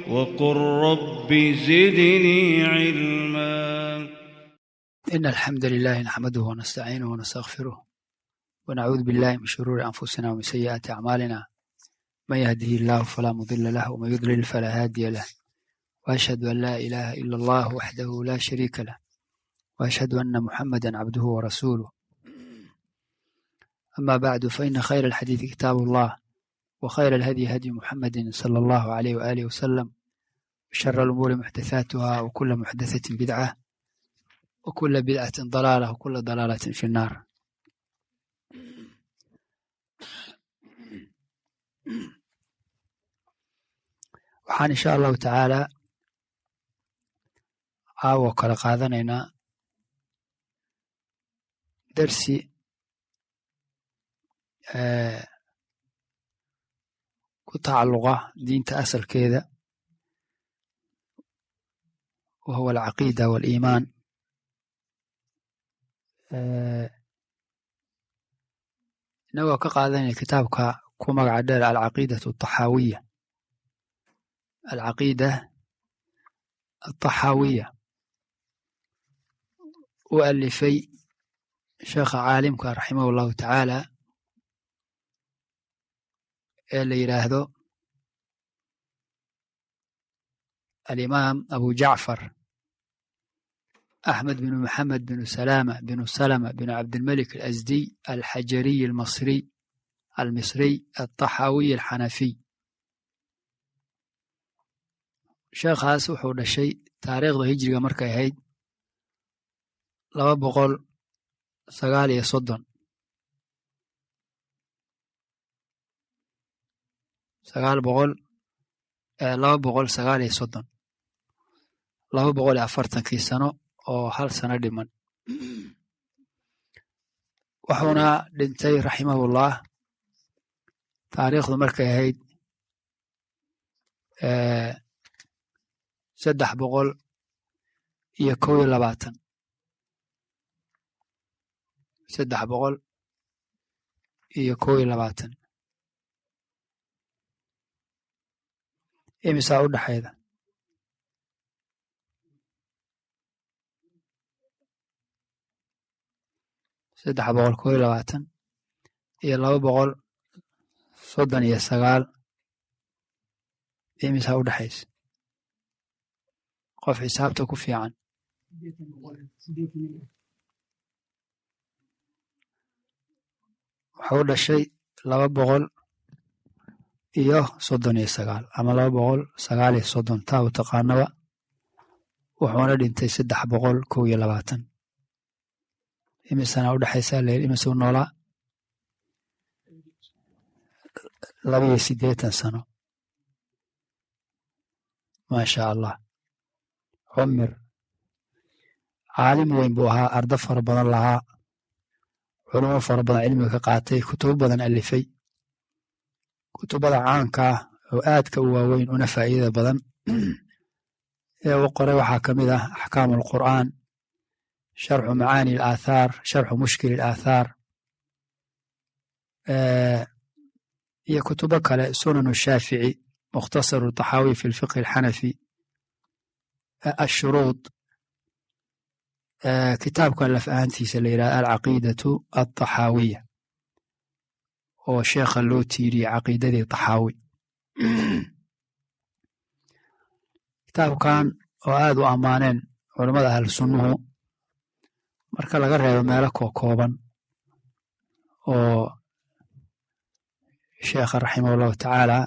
وقل رب زدني علما. إن الحمد لله نحمده ونستعينه ونستغفره ونعوذ بالله من شرور أنفسنا ومن سيئات أعمالنا، من يهده الله فلا مضل له ومن يضلل فلا هادي له، وأشهد أن لا إله إلا الله وحده لا شريك له، وأشهد أن محمدا عبده ورسوله. أما بعد، فإن خير الحديث كتاب الله، وخير الهدي هدي محمد صلى الله عليه وآله وسلم، وشر الأمور محدثاتها، وكل محدثة بدعة، وكل بدعة ضلالة، وكل ضلالة في النار. waxaan insha allahu tacaala caawo kala qaadanaynaa darsi ku tacalluqa diinta asalkeeda, wa huwa alcaqiida waaliimaan. inagoo ka qaadanaya kitaabka ku magaca dheer alcaqiidatu ataxaawiya. alcaqiida ataxaawiya uu alifay sheekha caalimka raximahu llahu tacaala ee la yidhaahdo alimaam abu jacfar أحمد بن محمد بن سلامة بن سلمة بن عبد الملك الأزدي الحجري المصري الطحاوي الحنفي. sheekhaas wuxuu dhashay taariikhda hijriga markay ahayd 239 240kii sano oo hal sano dhiman. wuxuuna dhintay raximahullah taariikhdu markay ahayd 321 imisaa u dhaxayda iyo 239 imisaa u dhaxaysa qof xisaabta ku fiican. wuxuu dhashay 239 ama 239 taa u taqaanaba, wuxuuna dhintay 321. imisana u dhaxaysaa leer imisuu noolaa 82 sano. maasha allah. cumir caalim weyn buu ahaa, ardo fara badan lahaa, culumo fara badan cilmiga ka qaatay, kutubo badan alifay. kutubada caanka ah oo aadka u waaweyn una faa'iida badan ee uu qoray waxaa ka mid ah axkaamu alqur'aan, sharxu macaani alaathaar, sharxu mushkil alaathaar, iyo kutubo kale, sunan shaafici, mukhtasaru taxaawi fi lfiqhi alxanafi, ashuruud, kitaabkan laf ahaantiisa la yidhahdo alcaqiidatu altaxaawiya oo sheekha loo tiiriyey caqiidadii taxaawi. kitaabkan oo aad u ammaaneen culammada ahlu sunnuhu, marka laga reebo meelo kookooban oo sheekha raximahullahu tacaala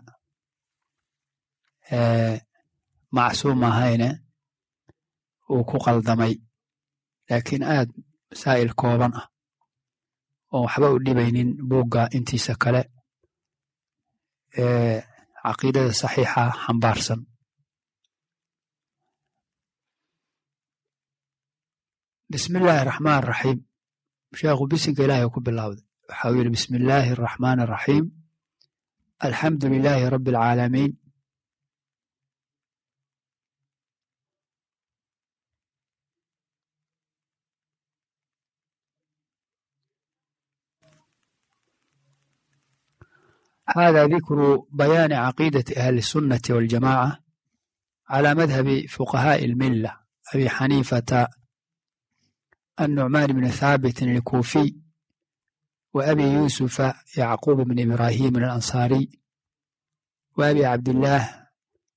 macsuum ahayne uu ku qaldamay, laakiin aad masaa'il kooban ah oo waxba u dhibaynin buugga intiisa kale ee caqiidada saxiixa xambaarsan. bismi illaahi araxmaan araxiim. sheekhu bisinka ilaahay ku bilowday. waxa uu yidhi bismi illaahi araxmaan araxiim, alxamdu lilaahi rabbi alcaalamiin, هذا ذكر بيان عقيدة أهل السنة والجماعة على مذهب فقهاء الملة أبي حنيفة النعمان بن ثابت الكوفي وأبي يوسف يعقوب بن إبراهيم الأنصاري وأبي عبد الله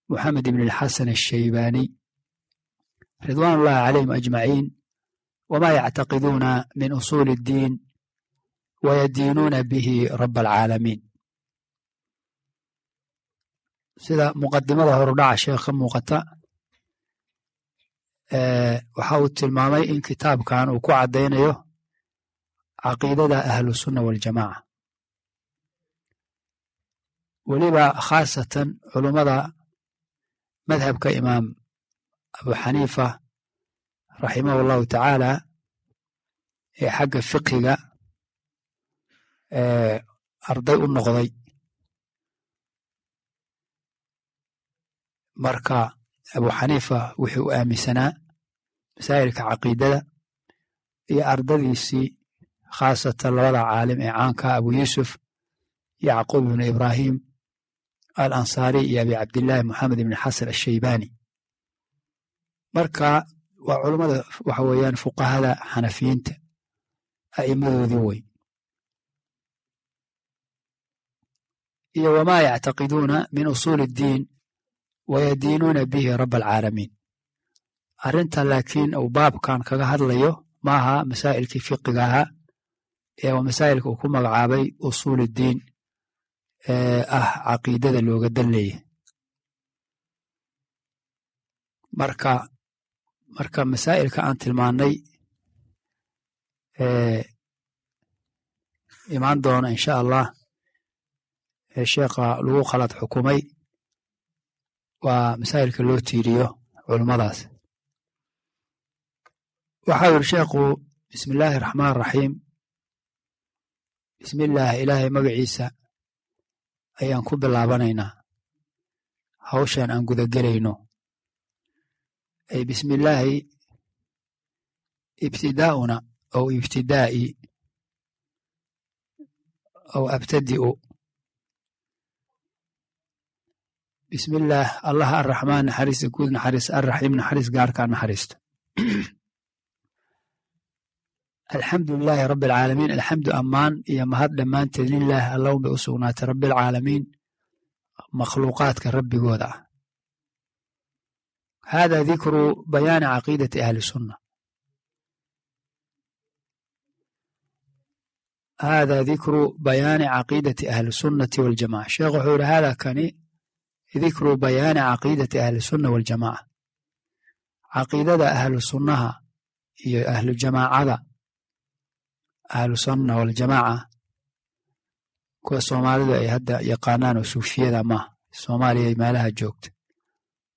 محمد بن الحسن الشيباني رضوان الله عليهم أجمعين، وما يعتقدون من أصول الدين ويدينون به رب العالمين. sida muqadimada horudhaca sheekha muuqata waxa uu tilmaamay in kitaabkan uu ku caddaynayo caqiidada ahlusunna waljamaaca, weliba khaasatan culummada madhabka imaam abu xaniifa raximahu allahu tacaala ee xagga fiqhiga arday u noqday. marka abu xaniifa wuxuu u aaminsanaa masaa'ilka caqiidada iyo ardadiisii khaasatan labada caalim ee caanka abu yuusuf yacquub ibnu ibraahim alansaari iyo abi cabdillaahi moxamed ibn xasan ashaybaani. marka waa culummada waxa weeyaan fuqahada xanafiyiinta a'immadoodii wey. iyo wamaa yactaqiduuna min usuuli iddiin wayadiinuuna bihi rab alcaalamiin. arrinta laakiin uu baabkan kaga hadlayo maaha masaa'ilkii fiqiga ahaa ee waa masaa'ilka uu ku magacaabay usuul iddiin ee ah caqiidada looga dan leeyahy. marka masaa'ilka aan tilmaannay imaan doona insha allah ee sheekha lagu khalad xukumay waa masaa'ilka loo tiiriyo culummadaas. waxau yidhi sheekhu bismi illaahi raxmaan raxiim, bismi illaah ilaahay magaciisa ayaan ku bilaabanaynaa hawshan aan gudagelayno. ay bismi illaahi ibtidaa'una aw ibtidaa'i aw abtadi'u. bismi illaah allah arraxmaan naxariista guud naxariis, arraxiim naxariis gaarkaa naxariista. alxamdu lilaahi rabbi alcaalamiin, alxamdu ammaan iyo mahad dhammaanteed lilaah allaun bay u sugnaatay rabbi alcaalamiin makhluuqaadka rabbigooda ah. hada dikru bayaani caqiidati ahli sunna, hada dikru bayaani caqiidati ahli sunnati waljamaca. sheekh wuxuu yihi hada kani dikru bayaani caqiidati ahli sunna waljamaca, caqiidada ahlu sunnaha iyo ahlu jamaacada. ahlu sunna waljamaaca kuwa soomaalidu ay hadda yaqaanaan oo suufiyada maaha, soomaaliya ay meelaha joogta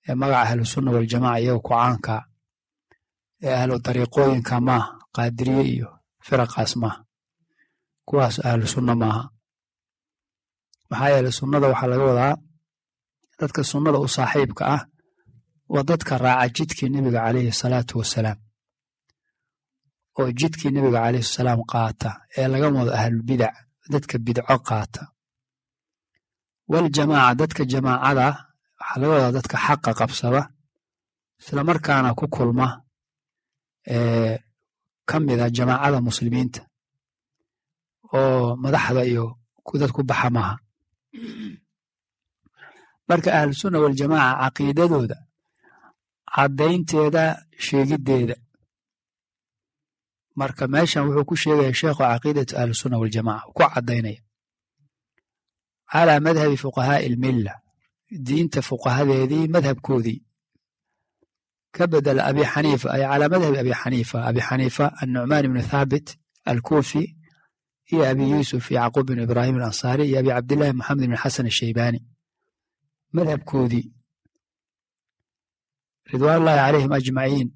ee magaca ahlu sunna waljamaaca iyaga ku caankaa ee ahlu dariiqooyinka maaha, qaadiriye iyo firaqaas maaha, kuwaas ahlu sunna maaha. maxaa yeeley sunnada waxaa laga wadaa dadka sunnada u saaxiibka ah waa dadka raaca jidkii nebiga calayhi salaatu wasalaam, oo jidkii nebiga calayhi salaam qaata ee laga wado ahlulbidac dadka bidco qaata. waljamaaca dadka jamaacada waxaa laga wadaa dadka xaqa qabsada islamarkaana ku kulma ka mida jamaacada muslimiinta oo madaxda iyo dad ku baxa maaha. marka ahlusunna waljamaaca caqiidadooda caddaynteeda sheegiddeeda, marka meeshan wuxuu ku sheegaya sheekhu caqiidatu ahlusunna waljamaca ku caddaynaya calaa madhabi fuqahaa'i ilmilla, diinta fuqahadeedii madhabkoodii ka bedela abi xaniifa ay calaa madhabi abi xaniifa. abi xaniifa annucmaan ibnu thaabit alkuufi iyo abi yuusuf yacquub bin ibraahim alansaari iyo abi cabdillaahi moxamed ibn xasan ashaybaani madhabkoodii ridwaanullaahi calayhim ajmaciin,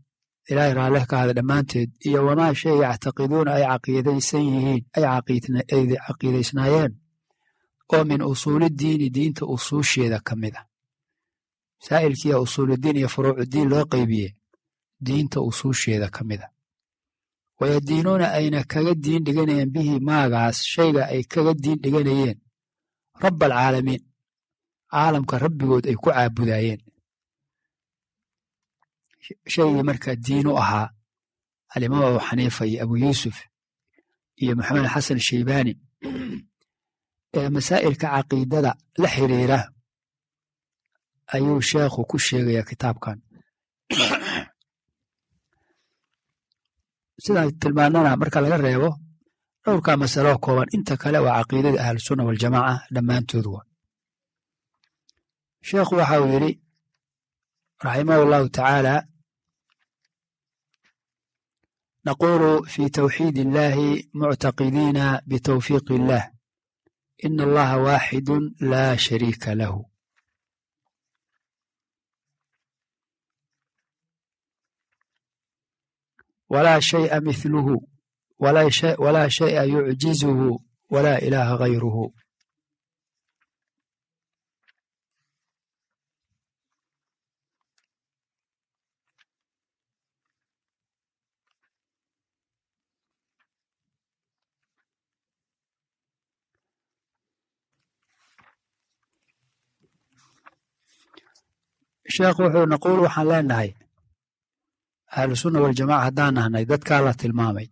ilaahay raalleh ka hada dhammaanteed. iyo wamaa shay yactaqiduuna ay caqiidaysan yihiin ay caqiidaysnaayeen oo min usuuliddiini diinta usuusheeda ka mid a. masaa'ilkiiya usuuluddiin iyo furuucuddiin loo qeybiye diinta usuusheeda ka mid a. wayadiinuuna ayna kaga diin dhiganayeen bihi maagaas shayga ay kaga diin dhiganayeen rab alcaalamiin, caalamka rabbigood ay ku caabudaayeen. shaygii marka diin u ahaa alimaam abu xaniifa iyo abu yuusuf iyo maxamed xasan shaybaani ee masaa'ilka caqiidada la xiriira ayuu sheekhu ku sheegayaa kitaabkan sidaan tilmaanana marka laga reebo dhowrkaa masalo kooban inta kale waa caqiidada ahlusunna waljamaaca dhammaantood waa sheekhu waxa uu yidhi raximahu allahu tacaala نقول في توحيد الله معتقدين بتوفيق الله إن الله واحد لا شريك له ولا شيء مثله ولا شيء يعجزه ولا إله غيره sheekh wuxuu naquul waxaan leenahay ahlusunna waljamaca haddaan nahnay dadkaa la tilmaamay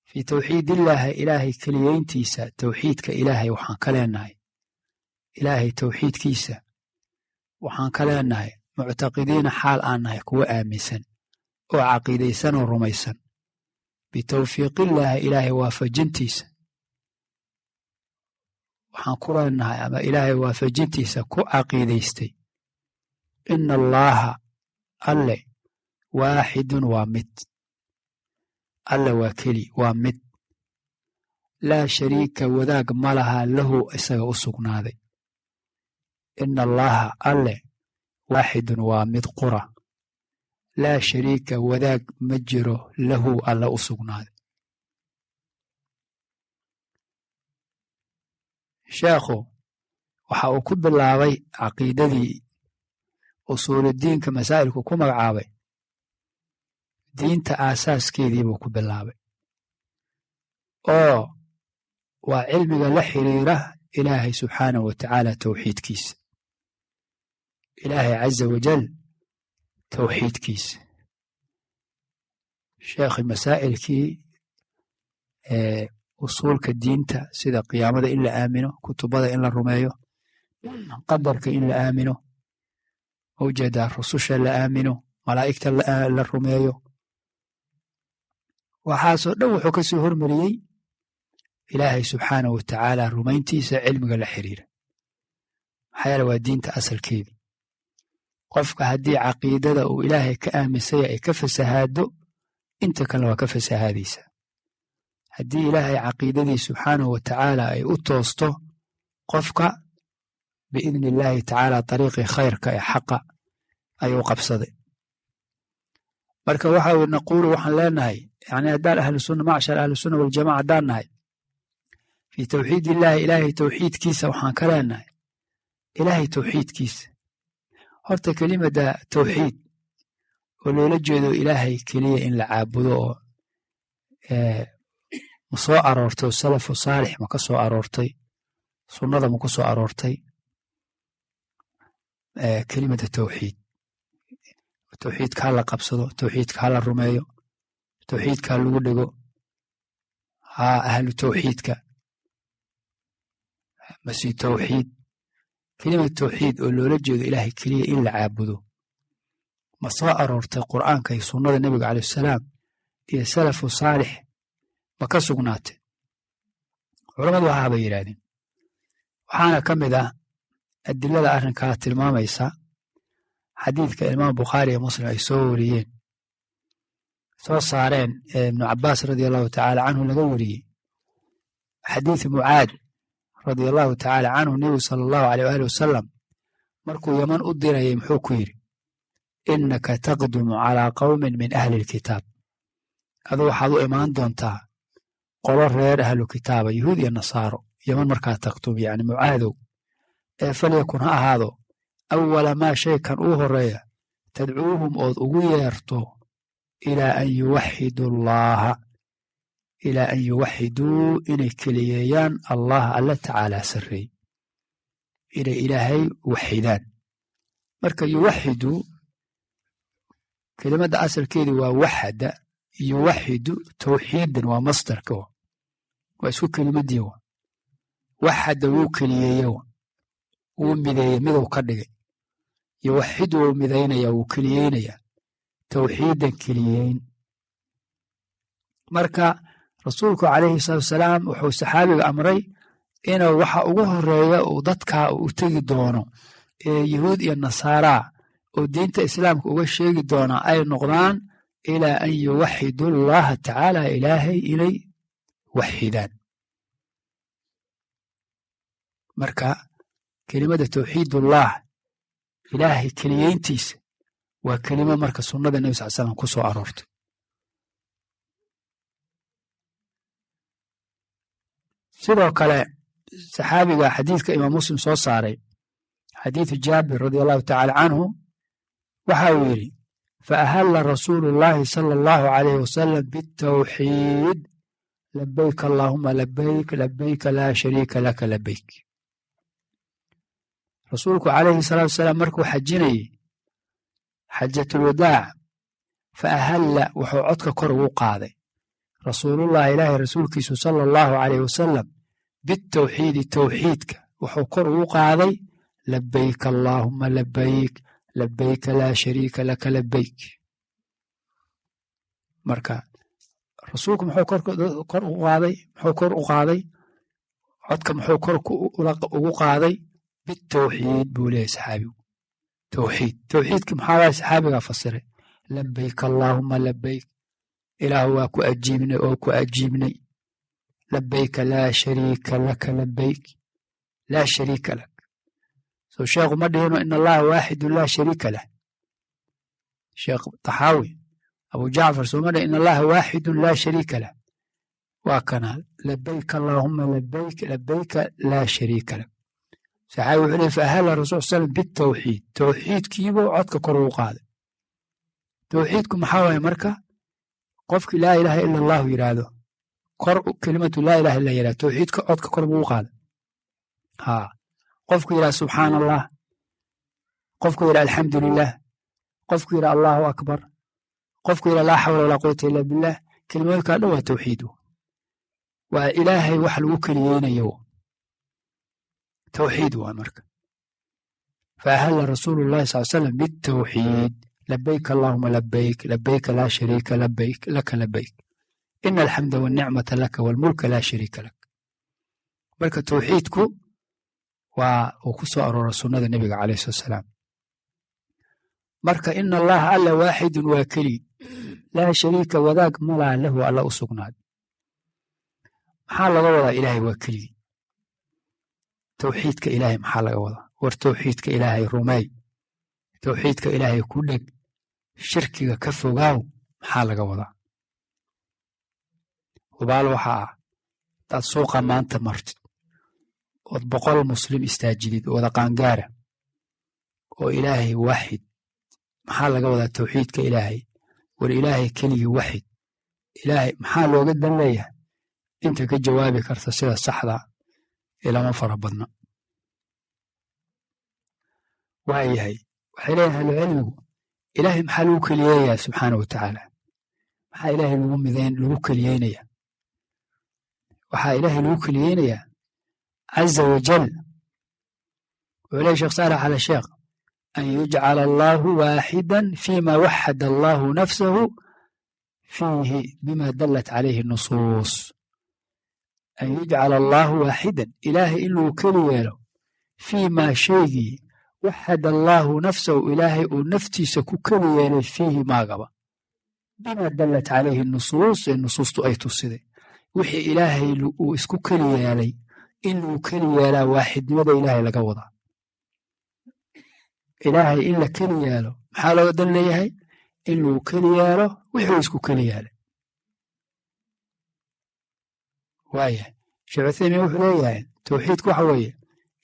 fii tawxiidillaahi ilaahay keliyeyntiisa tawxiidka ilaahay waxaan ka leenahay ilaahay tawxiidkiisa waxaan ka leenahay muctaqidiina xaal aan nahay kuwa aaminsan oo caqiidaysan oo rumaysan bitawfiiqillaahi ilaahay waafajintiisa waxaan ku leenahay ama ilaahay waafajintiisa ku caqiidaystay ina allaaha alle waaxidun waa mid alle waa keli waa mid laa shariika wadaag ma lahaa lahu isaga u sugnaaday ina allaaha alle waaxidun waa mid qura laa shariika wadaag ma jiro lahu alle u sugnaaday sheekhu waxa uu ku bilaabay caqiidadii usuuludiinka masaa'ilku ku magacaabay diinta aasaaskeedii buu ku bilaabay oo waa cilmiga la xiriira ilaahay subxaanahu wa tacaala tawxiidkiisa ilaahay caza wajal tawxiidkiisa sheekhi masaa'ilkii usuulka diinta sida qiyaamada in la aamino kutubada in la rumeeyo qadarka in la aamino mawjada rususha la aamino malaa'igta la rumeeyo waxaasoo dhan wuxuu ka soo hormariyey ilaahay subxaanahu wa tacaala rumayntiisa cilmiga la xiriira maxaa yeele waa diinta asalkeedii qofka haddii caqiidada uu ilaahay ka aaminsanya ay ka fasahaado inta kalena waa ka fasahaadaysaa haddii ilaahay caqiidadii subxaanahu wa tacaala ay u toosto qofka biidni illaahi tacaala dariiqii khayrka ee xaqa ayuu qabsaday marka waxa uu naquulu waxaan leenahay yani haddaan ahlusunna macshar ahlusunna waljamaca haddaan nahay fii tawxiid illaahi ilaahay tawxiidkiisa waxaan ka leenahay ilaahay tawxiidkiisa horta kelimada tawxiid oo loola jeedo ilaahay keliya in la caabudo oo ma soo aroortay oo salafu saalix ma ka soo aroortay sunnada ma ku soo aroortay kelimada tawxiid tawxiidka ha la qabsado tawxiidka ha la rumeeyo tawxiidka ha lagu dhego ahlu tawxiidka masi tawxiid kelimada tawxiid oo loola jeedo ilaahay keliya in la caabudo ma soo aroortay qur'aanka iyo sunnada nebiga calayh salaam iyo salafu saalix ma ka sugnaatay culammadu waxaabay yidhaahdeen waxaana ka mid ah adilada arrinkaa tilmaamaysa xadiidka imaam bukhaari iyo muslim ay soo wariyeen soo saareen ibnu cabbaas radia allahu tacaala canhu laga wariyey xadiid mucaad radia allahu tacaala canhu nebigu sala allahu aleyh waali wasalam markuu yaman u dirayay muxuu ku yidhi innaka taqdumu calaa qowmin min ahli ilkitaab aduu waxaad u imaan doontaa qolo reer ahlu kitaaba yuhuud iyo nasaaro yaman markaad tagtum yacni mucaadow ee falyakun ha ahaado awala maa shaykan uu horeeya tadcuuhum ood ugu yeerto ilaa an yuwaxiduu allaaha ilaa an yuwaxiduu inay keliyeeyaan allah alla tacaalaa sarreey inay ilaahay waxidaan marka yuwaxiduu kelimada asalkeedu waa waxada yuwaxidu tawxiidan waa masdarka waa isku kelimadii waxada wuu keliyeeye wuu mideeye miduu ka dhigay yuwaxidu wuu midaynaya wuu keliyeynaya tawxiidan keliyeyn marka rasuulku calayhi salaatu wasalaam wuxuu saxaabiga amray inuu waxa ugu horeeya uu dadkaa u tegi doono ee yahuud iyo nasaaraa oo diinta islaamka uga sheegi doona ay noqdaan ilaa an yuwaxidu allaha tacaala ilaahay inay waxidaan marka kelimada tawxiidullah ilaahay keliyeyntiisa waa kelimo marka sunnada nebi sal slam ku soo aroortay sidoo kale saxaabiga xadiidka imaam muslim soo saaray xadiidu jaabir radi allahu tacaala canhu waxa uu yidhi faahalla rasuulu llahi sala allahu calayh wasalam bitawxiid labayk allaahuma labayk labayka laa shariika laka labayk rasuulku calayhi salaatu wasalaam markuu xajinayey xajatulwadaac faahalla wuxuu codka kor ugu qaaday rasuulullahi ilaahay rasuulkiisu sala allahu calayh wasalam bitawxiidi tawxiidka wuxuu kor ugu qaaday labayk allaahuma labayk labayka laa shariika laka labayk marka rasuulku muxuu kor u qaaday codka muxuu kor ugu qaaday bitawxiid buu leeyahy saxaabigu tawxiidki maxaa waay saxaabigaa fasiray labayk allaahuma labayk ilaahu waa ku ajiibnay oo ku ajiibnay labayka laa shariika laka labayk laa shariika lak soo sheekhu ma dhihino in allaha waaxidu laa shariika lah sheekh taxaawi abu jacfar soo ma dhihin in allaha waaxidun laa shariika lah waa kana labayk allaahuma labayk labayka laa shariika lak saxaabi wuxuu leey faahalla rasul sallam bitawxiid tawxiidkiibuu codka kor ugu qaaday tawxiidku maxaa waaye marka qofkii laa ilaaha ila allahu yidhaahdo kor kelimatu laa ilaha illa yidhahdo tawxiidka codka kor buu u qaaday haa qofku yidhaha subxaana allah qofku yidhaha alxamdu lilah qofku yidhaha allahu akbar qofku yidhaha laa xawla walaa quwata illa billah kelimooyinkaa dhan waa tawxiidu waa ilaahay wax lagu keliyeynayo tawxiid waa marka faahalla rasuulu llahi sal slam bitawxiid labayk allaahuma labayk labayka laa shariika labayk laka labayk ina alxamda walnicmata laka walmulka laa shariika lak marka tawxiidku waa uu ku soo aroora sunnada nebiga calayh salatu wasalaam marka ina allaha alla waaxidun waa keli laa shariika wadaag malaa lahu alla u sugnaad maxaa laga wadaa ilaahay waa keligi tawxiidka ilaahay maxaa laga wadaa war tawxiidka ilaahay rumeey tawxiidka ilaahay ku dheg shirkiga ka fogaaw maxaa laga wadaa hubaal waxaa ah hadaad suuqa maanta martid ood 100 muslim istaajidid oo wada qaangaara oo ilaahay waaxid maxaa laga wadaa tawxiidka ilaahay war ilaahay keligii waaxid ilaahay maxaa looga dan leeyahay inta ka jawaabi karta sida saxda ilama fara badna waayahay waxay leeyahay ahlucilmigu ilaahay maxaa lagu keliyeeyaa subxaana wa tacaala maxaa ilaahay lagu keliyeynaya waxaa ilaahay lagu keliyeynayaa caza wajal wuxuu leeyahy sheekh saalax ala sheekh an yujcala allaahu waaxidan fiima waxada allaahu nafsahu fiihi bima dallat calayhi nusuus an yujcala allaahu waaxidan ilaahay in lagu keli yeelo fiimaa shaygii waxada allaahu nafsahu ilaahay uu naftiisa ku keli yeelay fiihi maagaba bima dallat calayhi nusuus ee nusuustu ay tusiday wixii ilaahay uu isku keli yeelay in lagu keli yeelaa waaxidnimada ilaahay laga wadaa ilaahay in la keli yeelo maxaa looga dan leeyahay in lagu keli yeelo wixii isku keli yeelay waaya sheekh uthaymiin wuxuu leeyahay tawxiidku waxa weeye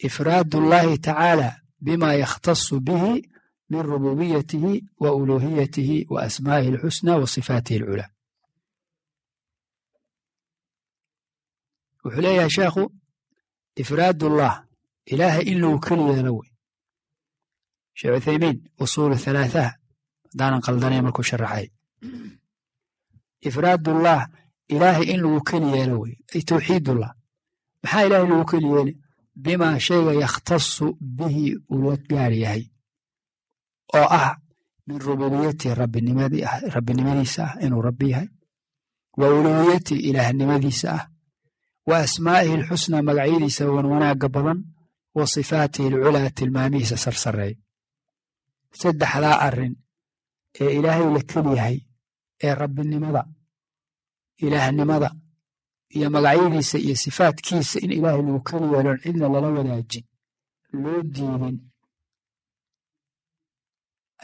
ifraad ullaahi tacaala bima yakhtasu bihi min rububiyatihi wa uluuhiyatihi wa asmaa'ihi alxusna wa sifaatihi alculaa wuxuu leeyahay sheekhu ifraadullah ilaahay in lagu keli yeelo wey sheekh uthaymiin usuulu 3 haddaanan qaldanay markuu sharaxay ifraadullah ilaahay in lagu keli yeelo wey ay tawxiidullah maxaa ilaahay lagu keli yeeli bimaa shayga yakhtasu bihi uu la gaar yahay oo ah min rububiyatihi rabbinimadiisa ah inuu rabbi yahay wa uluhiyatihi ilaahnimadiisa ah wa asmaa'ihi alxusnaa magacyadiisa wan wanaagga badan wa sifaatihi alculaa tilmaamihiisa sarsareey saddexdaa arrin ee ilaahay la keli yahay ee rabbinimada ilaahnimada iyo magacyadiisa iyo sifaatkiisa in ilaahay lagu keli yeelon cidna lala wadaajin loo diidin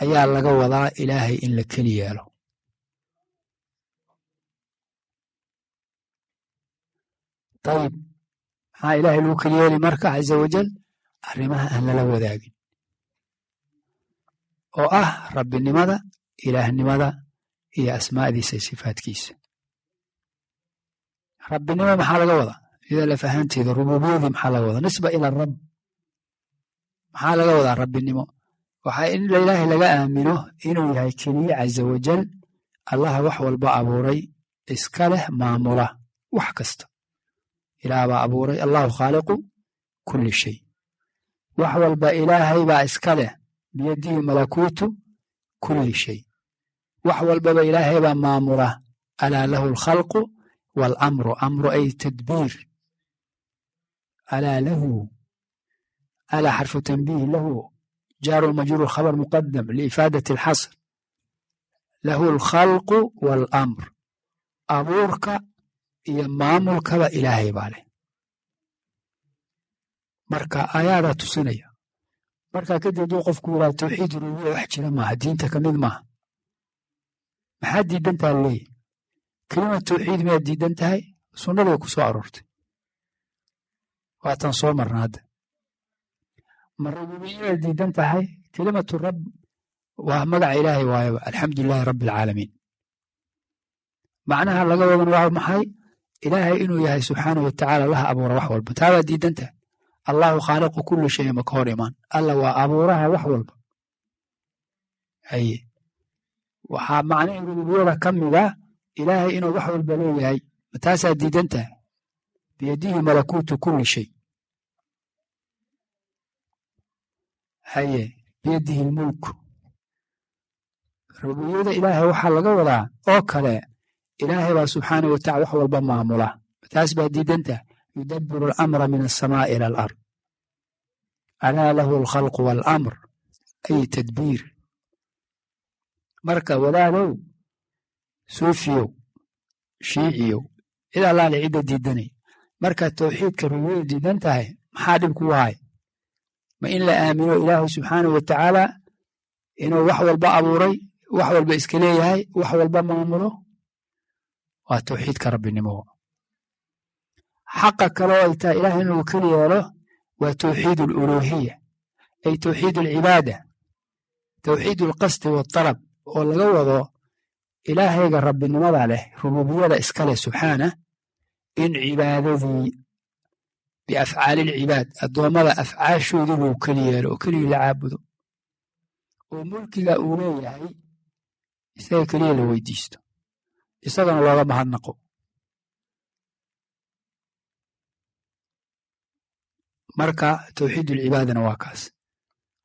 ayaa laga wadaa ilaahay in la keli yeelo ayib maxaa ilaahay lagu keli yeeli marka caza wajal arrimaha aan lala wadaagin oo ah rabbinimada ilaahnimada iyo asmaa'diisa iyo sifaatkiisa rabbinimo maxaa laga wadaa iyada laf ahaanteeda rububiyadii maxaa laga wadaa nisba ila rab maxaa laga wadaa rabbinimo waxaa in ilaahay laga aamino inuu yahay keliye caza wajal allaha wax walba abuuray iska leh maamula wax kasta ilaah baa abuuray allahu khaaliqu kulli shay wax walba ilaahay baa iska leh biyadihi malakuutu kulli shay wax walbaba ilaahay baa maamula alaa lahu alkhalqu waalamru amru ay tadbiir alaa lahu alaa xarfu tanbiih lahu jaaru majruur khabar muqadam liifaadati alxasr lahu alkhalqu waalamr abuurka iyo maamulkaba ilaahay baa leh marka aayaadaa tusinaya markaa kadib hadduu qofku yidhaha tawxiid rububiya wax jira maaha diinta ka mid maaha maxaa diidantaa leeyahy kelima tawxiid miyaad diidan tahay sunnaday ku soo aroortay waatan soo marna hadda ma rububiyaad diidan tahay kelimatu rab waa magaca ilaahay waayaba alxamdu lilaahi rabbi alcaalamiin macnaha laga wadan waa maxay ilaahay inuu yahay subxaanahu watacaala laha abuura wax walba taa baad diidan tahay allahu khaaliqu kulli shay ma ka hor imaan alla waa abuuraha wax walba haye waxaa macnihii rububiyada ka mid ah ilaahay inuu wax walba leeyahay mataasaad diidan tahay biyadihi malakuutu kulli shay haye biyadihi lmulku rububiyada ilaahay waxaa laga wadaa oo kale ilaahay baa subxaanahu watacala wax walba maamula taas baa diidan tahay yudabiru alamra min alsamaa'i ila alard alaa lahu alkhalqu waalamr ay tadbiir marka walaadow suufiyow shiiciyow cid allaale cidda diidanay markaad tawxiidka rububiyada diidan tahay maxaa dhib kugu hay ma in la aamino ilaahay subxaanahu watacaala inuu wax walba abuuray wax walba iska leeyahay wax walba maamulo waa tawxiidka rabbinimo xaqa kaloo ay tahay ilahay in lagu keli yeelo waa tawxiid aluluuhiya ay tawxiid alcibaada tawxiid alqasdi waaltalab oo laga wado ilaahayga rabbinimada leh rububiyada iska leh subxaanah in cibaadadii biafcaali alcibaad addoommada afcaashoodii lagu keli yeelo oo keligii la caabudo oo mulkiga uu leeyahay isaga keliya la weydiisto isagana looga mahadnaqo marka tawxiid alcibaadana waa kaas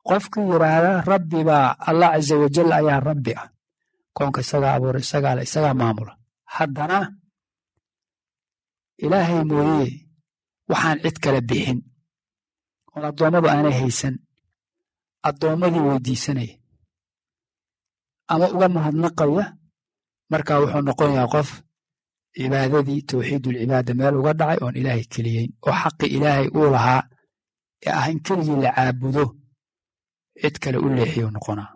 qofkii yidhaahda rabbi baa allah caza wajal ayaa rabbi ah koonka isagaa abuura isagaa le isagaa maamula haddana ilaahay mooye waxaan cid kale bixin oon addoommadu aanay haysan addoommadii weydiisanaya ama uga mahadnaqaya markaa wuxuu noqonayaa qof cibaadadii tawxiidulcibaada meel uga dhacay oon ilaahay keliyeyn oo xaqi ilaahay uu lahaa ee ah in keligii la caabudo cid kale u leexiyo noqonaa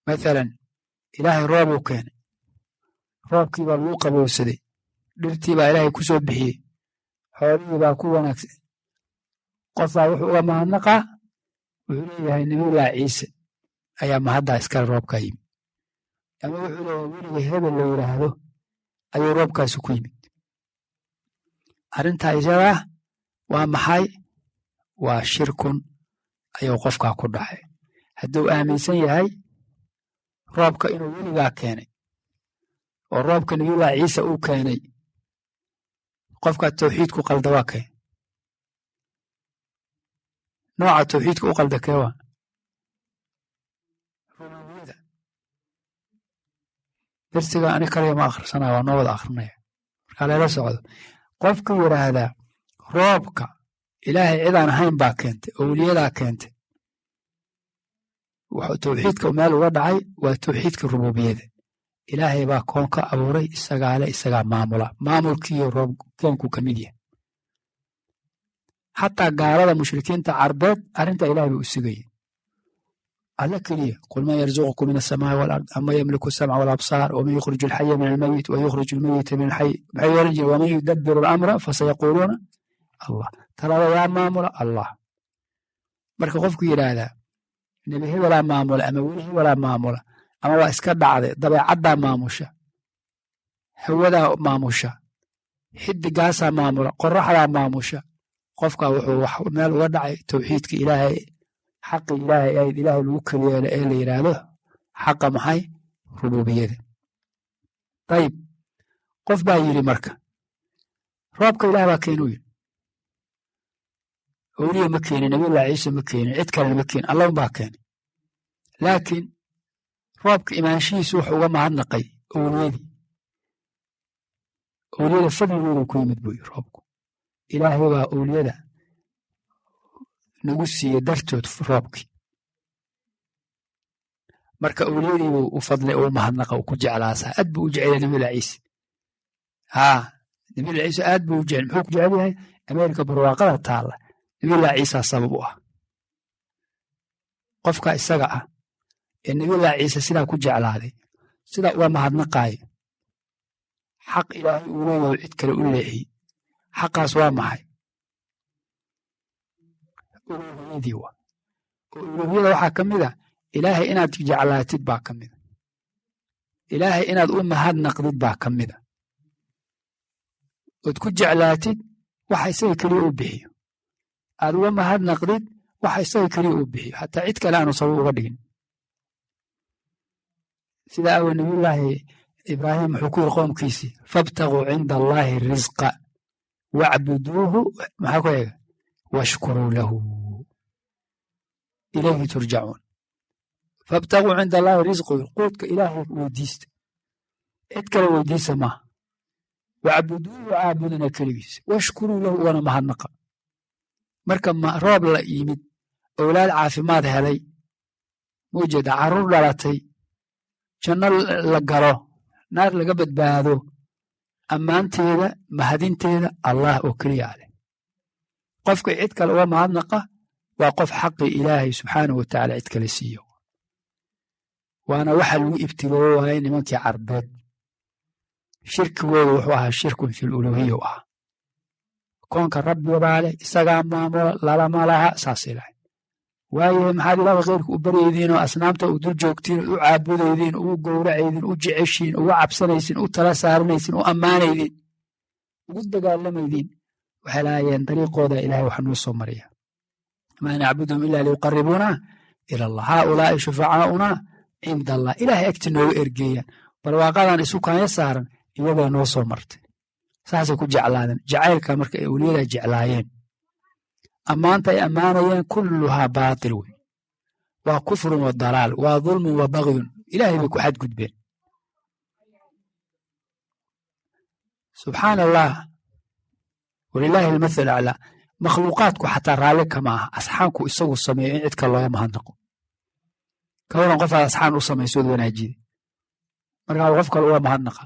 mathalan ilaahay roobuu keenay roobkii baa lagu qabowsaday dhirtii baa ilaahay ku soo bixiyey xoolihii baa ku wanaagsan qofbaa wuxuu uga mahadnaqaa wuxuu leeyahay nabiyullaahi ciise ayaa mahaddaa iskale roobkaa yimid ama wuxuu leeyahay weliga hebel la yidhaahdo ayuu roobkaasi ku yimid arrintaa isagaa waa maxay waa shirkun ayuu qofkaa ku dhacay hadduu aaminsan yahay roobka inuu weligaa keenay oo roobka nabiyullaahi ciise uu keenay qofkaa tawxiidku qalda waa kee nooca tawxiidka u qalda kee waa rububiyada. darsiga ani kaliya ma akhrisanaya waa noo wada akhrinaya markaa layla socdo. qofka yidhaahdaa roobka ilaahay cidaan ahayn baa keentay owliyadaa keentay wuxuu tawxiidka meel uga dhacay waa tawxiidka rububiyada. ilaahay baa koonka abuuray isagaa le isagaa maamula maamulkiiyo roob koonku ka mid yahay. xataa gaalada mushrikiinta carbeed arrinta ilahay bay u sugayeen alla keliya qul man yarzuqukum min asamaa'i walard ama yamliku asamca walabsaar waman yukhriju alxaya min almayit wa yukhriju almayita min alxay maxay oran jireen waman yudabbiru alamra fasayaquuluuna allah talada yaa maamula allah. marka qofku yidhaahdaa nebi hebelaa maamula ama weli hebelaa maamula ama waa iska dhacday dabeecaddaa maamusha hawadaa maamusha xidigaasaa maamula qoraxdaa maamusha qofkaa wuxuu wax meel uga dhacay tawxiidka ilaahay xaqi ilaahay ayd ilaahay lagu keliyeelo ee la yidhaahdo xaqa maxay rububiyada. dayib qof baa yidhi marka roobka ilaah baa keenuu yidhi owliya ma keenin nabiyullaahi ciise ma keenin cid kalena ma keenin allah unbaa keenay. laakiin roobka imaanshihiisu wuxuu uga mahadnaqay owliyada fadligooda ku yimid buu yidhi roobku ilaahay baa owliyada nagu siiye dartood roobkii. marka owliyadiibuu u fadlay u mahadnaqa u ku jeclaasaa aad buu u jecel nabiyullaahi ciise nabiyullaahi ciise aad buu u jecel muxuu ku jecel yahay ameerika barwaaqada taalla nabiyullaahi ciisaa sabab u ah. qofka isaga ah ee nabiyullaahi ciise sidaa ku jeclaaday sidaa uga mahadnaqaayo xaq ilaahay uu leeyahay cid kale u leexiyey xaqaas waa maxay uluuhiyadii waa oo uluuhiyada waxaa ka mid a ilaahay inaad jeclaatid baa ka mida ilaahay inaad u mahadnaqdid baa ka mida ood ku jeclaatid waxa isaga keliya uu bixiyo aad uga mahadnaqdid waxa isaga keliya uu bixiyo xataa cid kale aanu sabab uga dhigin. sida awe nabiyullaahi ibraahim wuxuu ku yidhi qoomkiisii fabtaguu cinda allaahi risqa wacbuduuhu maxaa ku eega washkuruu lahu ilayhi turjacuun. fabtaguu cinda allaahi risqu quudka ilaahay weydiista cid kale weydiisa maaha wacbuduuhu caabudana keligiisa washkuruu lahu ugana mahadnaqa. marka roob la yimid owlaad caafimaad helay muujeeda carruur dhalatay janno la galo naar laga badbaado ammaanteeda mahadinteeda allah oo keliya leh. qofka cid kale uga mahadnaqa waa qof xaqii ilaahay subxaanahu watacaala cid kale siiyo waana waxa lagu ibtilooyo waayay nimankii carbeed shirkigooda wuxuu ahaa shirkun fil uluuhiya u ahaa koonka rabbibaa leh isagaa maamula lalama laha saasay lahay waayahay maxaad ilaahay khayrka u baryaydiin oo asnaamta u dul joogtiin u caabudaydiin ugu gowracaydiin u jeceshiin ugu cabsanaysiin u tala saaranaysiin u ammaanaydiin ugu dagaalamaydiin waxay lahaayeen dariiqooda ilaahay wax noo soo mariya maa nacbuduhum ilaa liyuqaribuuna ila allah haaulaa'i shufacaauna cinda allah ilaahay agti nooga ergeeyaan barwaaqadan isu kaanya saaran iyagaa noo soo martay saasay ku jeclaadeen jacaylka marka ay owliyadaa jeclaayeen ammaanta ay ammaanayeen kulluhaa baatil wey waa kufrun wa dalaal waa dulmun wa bagyun ilaahay bay ku xadgudbeen. subxaana allah walilaahi almathalu aclaa makhluuqaadku xataa raalli kama aha asxaanku isagu sameeyo in cidka looga mahadnaqo ka waran qofaad asxaan u samaysood wanaajiyey markaa qof kale uga mahadnaqa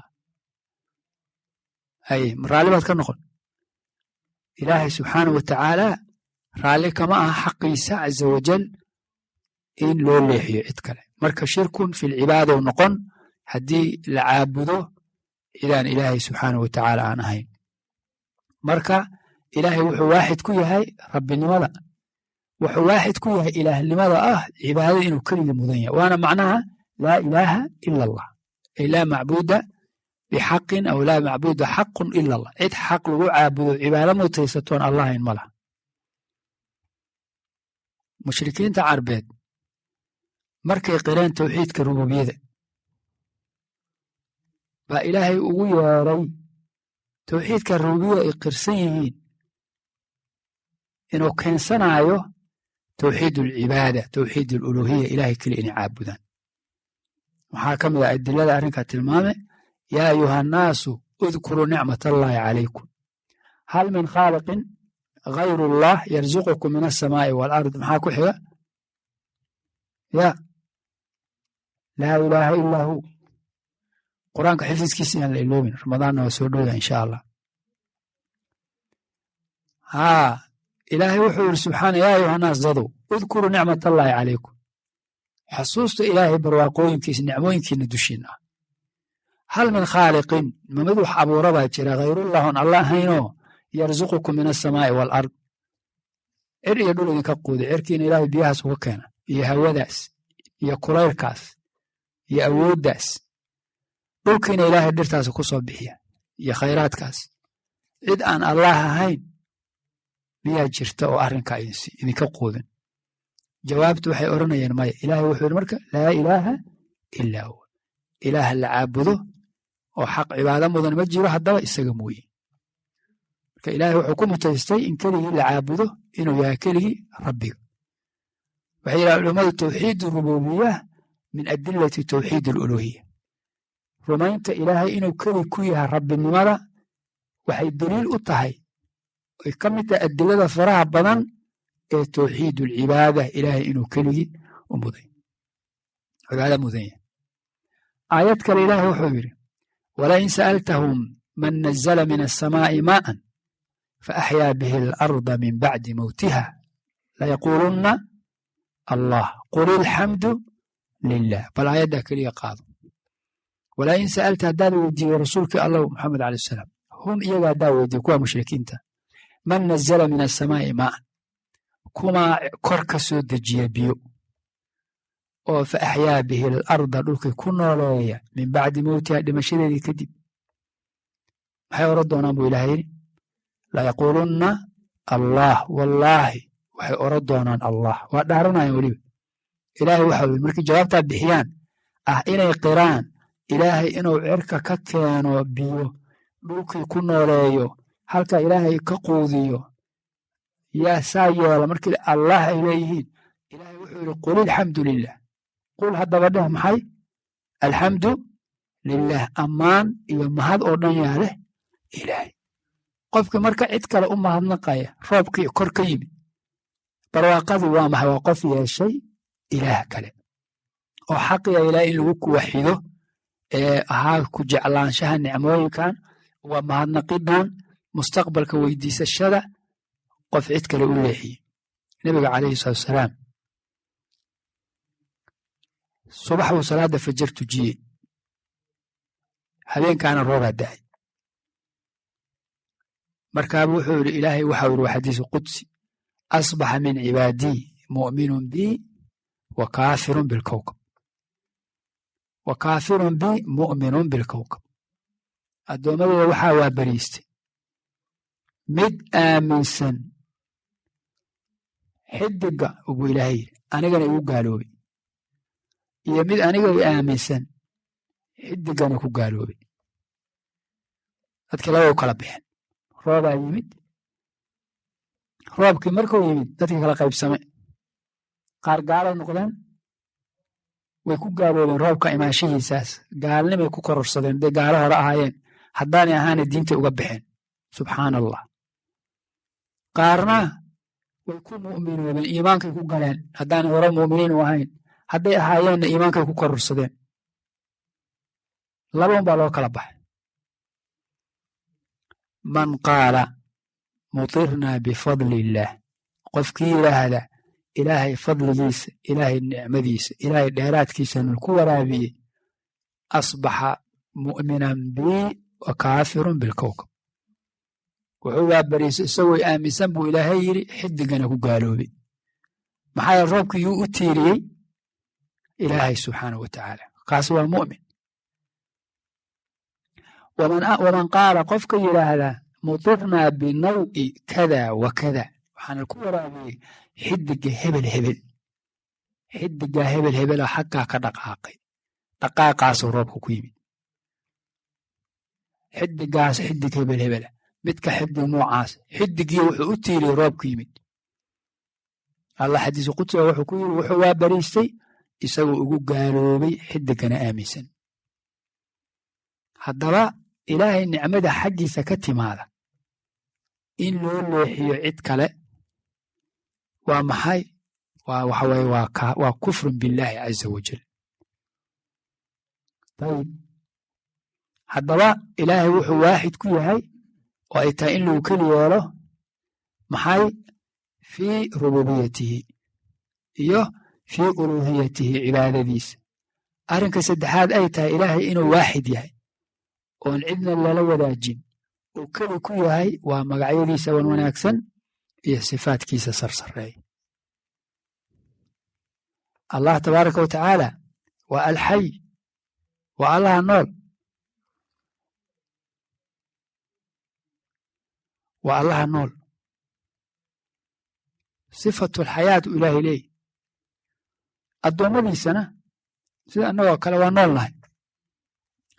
raalli baad ka noqon ilaahay subxaanahu watacaala raalli kama aha xaqiisa caza wajal in loo leexiyo cid kale marka shirkun filcibaada u noqon haddii la caabudo cidaan ilaahay subxaanahu watacaala aan ahayn. marka ilaahay wuxuu waaxid ku yahay rabbinimada wuxuu waaxid ku yahay ilaahnimada cibaadada inuu keligii mudan yahay waana macnaha laa ilaaha ila allah ay laa macbuuda bixaqin aw laa macbuuda xaqun ila allah cid xaq lagu caabudo cibaado mutaysatoon allahayn ma laha. mushrikiinta carbeed markay qireen tawxiidka rububiyada baa ilaahay ugu yeeray tawxiidka rububiyada ay qirsan yihiin inuu keensanaayo tawxiid ulcibaada tawxiid aluluhiya ilaahay keli inay caabudaan waxaa ka mid ah adilada arrinkaa tilmaame yaa ayuha annaasu udkuruu nicmat allaahi calaykum hal min khaaliqin gayru allah yarzuqukum min alsamaa'i waalard maxaa ku xiga ya laa ilaaha ilaa hu qur-aanka xifdiskiisa inaan la iloobin ramadaanna waa soo dhowya insha allah ilaahay wuxuu yidhi subxaana yaa ayuha annaas dadow udkuruu nicmat allaahi calaykum xasuusta ilaahay barwaaqooyinkiisa nicmooyinkiina dushiin ah hal min khaaliqin ma mid wax abuura baa jira hayrullahun alla ahaynoo yarzuqukum min alsamaa'i waalard cir iyo dhul idinka quuda cirkiina ilaahay biyahaas uga keena iyo hawadaas iyo kulaylkaas iyo awooddaas dhulkiina ilaahay dhirtaas ku soo bixiya iyo khayraadkaas cid aan allaah ahayn miyaa jirta oo arrinkaa idinka quudin jawaabtu waxay odhanayeen maya ilaahay wuxuu yidhi marka laa ilaaha ilaa huwa ilaaha la caabudo oo xaq cibaado mudan ma jiro haddaba isaga mooye marka ilaahay wuxuu ku mutaystay in keligii la caabudo inuu yahay keligii rabbiga waxay yidhaha culummadu tawxiid rububiya min adilati tawxiid aluluhiya rumaynta ilaahay inuu keli ku yahay rabbinimada waxay daliil u tahay ay ka mid tahay adilada faraha badan ee tawxiid ulcibaada ilaahay inuu keligii u muday cibaada mudan yahay aayad kale ilaahay wuxuu yidhi walain sa'altahum man nazala min alsamaa'i maa'an faaxyaa bihi alarda min bacdi mowtiha layaquulunna allah qul ilxamdu lilah bal aayaddaa keliya qaado walain sa'alta haddaad weydiiyo rasuulkii allah maxamed calay salaam hum iyaga haddaa weydiiyo kuwa mushrikiinta man nazala min alsamaa'i maa'an kumaa kor ka soo dejiya biyo oo fa axyaa bihi alarda dhulkii ku nooleeya min bacdi mowtiha dhimashadeedii kadib maxay oran doonaan buu ilaah yidhi layaquulunna allah wallaahi waxay oran doonaan allah waa dhaaranayaan weliba ilaahay waxau yidhi markii jawaabtaa bixiyaan ah inay qiraan ilaahay inuu cirka ka keeno biyo dhulkii ku nooleeyo halka ilaahay ka quudiyo yaa saa yeela markii allah ay leeyihiin ilaahay wuxuu yidhi qul ilxamdu lilah qul haddaba dheh maxay alxamdu lilah ammaan iyo mahad oo dhan yaa leh ilaahay qofkii marka cid kale u mahadnaqaya roobkii kor ka yimid barwaaqadii waa maxay waa qof yeeshay ilaah kale oo xaqiya ilaah in lagu kuwaxido ee ahaa ku jeclaanshaha nicmooyinkan waa mahadnaqidan mustaqbalka weydiisashada qof cid kale u leexiye nebiga calayhi salaatu wasalaam subax buu salaada fajar tujiyey habeenkaana roobaa da'ay markaabuu wuxuu yidhi ilaahay waxau yidhi waa xadiisu qudsi asbaxa min cibaadii mu'minun bii wa kaafirun bilkowkab wa kaafirun bii mu'minun bilkowkab addoommadooda waxaa waa bariistay mid aaminsan xidiga buu ilaahay yidhi anigana igu gaaloobay iyo mid aniga i aaminsan xidigana ku gaaloobay dadkii laba u kala baxeen roobaa yimid roobkii markuu yimid dadkii kala qaybsame qaar gaalay noqdeen way ku gaaloobeen roobka imaanshihiisaas gaalnimay ku kororsadeen hadday gaalo hore ahaayeen haddaanay ahaana diintay uga baxeen subxaana allah qaarna way ku mu'minoobeen iimaankay ku galeen haddaanay hore mu'miniin u ahayn hadday ahaayeenna iimaankay ku kororsadeen labaun baa loo kala baxay man qaala mutirnaa bifadli illaah qofkii yidhaahda ilaahay fadligiisa ilaahay nicmadiisa ilaahay dheeraadkiisa nulku waraabiyey asbaxa mu'minan bii wa kaafirun bilkowkab wuxuu waabariisay isagoo aaminsan buu ilaahay yidhi xidigana ku gaaloobay maxaa yeele roobkii yuu u tiiriyey ilaahay subxaanahu wa tacaala kaas waa mu'min waman qaala qofka yidhaahdaa mutirnaa binaw'i kada wa kada waxaana ku waraabiyey xidiga hebel hebel xidigaa hebel hebela xaggaa ka dhaqaaqay dhaqaaqaasuu roobka ku yimid xidigaas xidig hebel hebela midka xidig noocaas xidigii wuxuu u tiiriyey roobku yimid allah xadiisu qudsiga wuxuu ku yiri wuxuu waa bariistay isagoo ugu gaaloobay xidigana aaminsan haddaba ilaahay nicmada xaggiisa ka timaada in loo leexiyo cid kale waa maxay waxa weeye waa kufrun billaahi caza wajal ayib haddaba ilaahay wuxuu waaxid ku yahay oo ay tahay in lagu keli yeelo maxay fii rububiyatihi iyo fii uluuhiyatihi cibaadadiisa arrinka saddexaad ay tahay ilaahay inuu waaxid yahay oon cidna lala wadaajin uu keli ku yahay waa magacyadiisa wan wanaagsan iyo sifaadkiisa sarsareey allah tabaaraka wa tacaala waa alxay waa allaha nool waa allaha nool sifatu alxayaat u ilaahay leeyi addoommadiisana sida annagoo kale waa nool nahay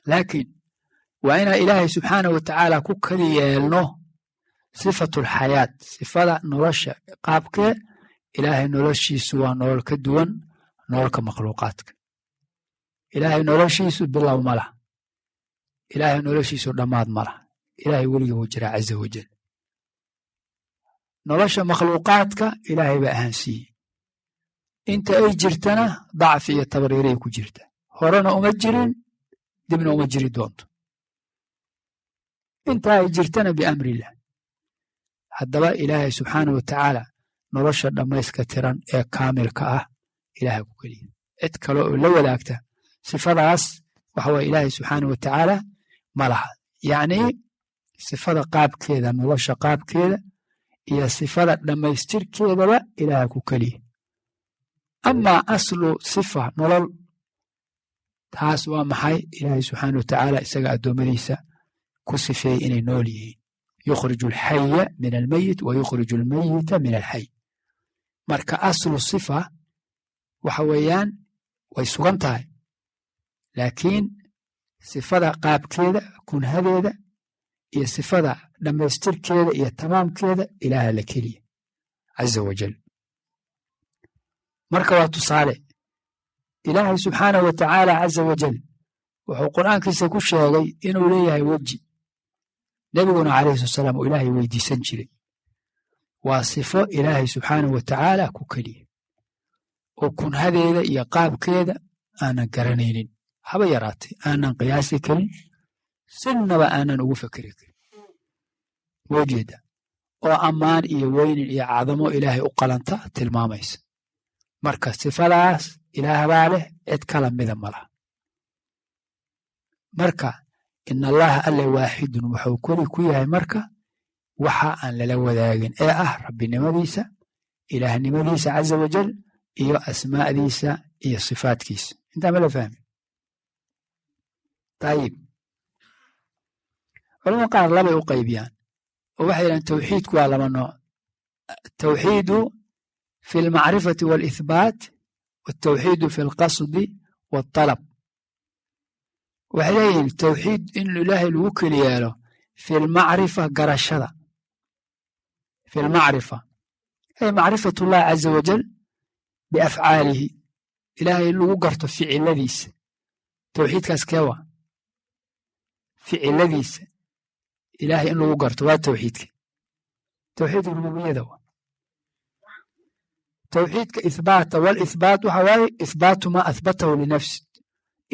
laakiin waa inaan ilaahay subxaanahu wa tacaala ku keli yeelno sifatu alxayaat sifada nolosha qaabkee ilaahay noloshiisu waa nolol ka duwan nololka makhluuqaadka ilaahay noloshiisu bilow ma laha ilaahay noloshiisu dhammaad ma laha ilaahay weligii wuu jiraa caza wajal nolosha makhluuqaadka ilaahay baa ahaansiiyey inta ay jirtana dacfi iyo tabriiray ku jirta horena uma jirin dibna uma jiri doonto inta ay jirtana biamrillah haddaba ilaahay subxaanahu wa tacaala nolosha dhammayska tiran ee kaamilka ah ilaahay ku keliya cid kale oo la wadaagta sifadaas waxa waye ilaahay subxaanahu wa tacaala ma laha yacnii sifada qaabkeeda nolosha qaabkeeda iyo sifada dhammaystirkeedaba ilaaha ku keliya amaa aslu sifa nolol taas waa maxay ilaahay subxaanahu wa tacaala isaga addoommadiisa ku sifeeyey inay nool yihiin yukhriju alxaya min almeyit wa yukhriju almeyita min alxay marka aslu sifa waxa weeyaan way sugan tahay laakiin sifada qaabkeeda kunhadeeda iyo sifada dhammaystirkeeda iyo tamaamkeeda ilaaha la keliya caza wajal marka waa tusaale ilaahay subxaanahu wa tacaala caza wajal wuxuu qur'aankiisa ku sheegay inuu leeyahay weji nebiguna calayhi salatu wasalaam uu ilaahay weydiisan jiray waa sifo ilaahay subxaanahu wa tacaala ku keliya oo kunhadeeda iyo qaabkeeda aanan garanaynin haba yaraatay aanan qiyaasi karin sinnaba aanan ugu fekeri karin woojeeda oo ammaan iyo weynin iyo cadamo ilaahay u qalanta tilmaamaysa marka sifadaas ilaahbaa leh cid kala mida ma laha marka in allaha alle waaxidun wuxuu keli ku yahay marka waxa aan lala wadaagin ee ah rabbinimadiisa ilaahnimadiisa caza wajal iyo asmaa'diisa iyo sifaadkiisa intaa ma la fahmi ayib culamada qaar labay u qaybiyaan oo waxay yidhahan tawxiidku waa laba nooc tawxiidu fi almacrifati waalithbaat والتوحيد في القصد والطلب waxay leeyihin tawxiid in ilaahay lagu keli yeelo fi lmacrifa garashada fi lmacrifa ay macrifat ullahi caza wajal biafcaalihi ilaahay in lagu garto ficiladiisa tawxiidkaas keewa ficiladiisa ilaahay in lagu garto waa tawxiidka tawxiid rububiyada wa tawxiidka ihbaata walihbaat waxa waaye ihbaatu maa ahbatahu linafsi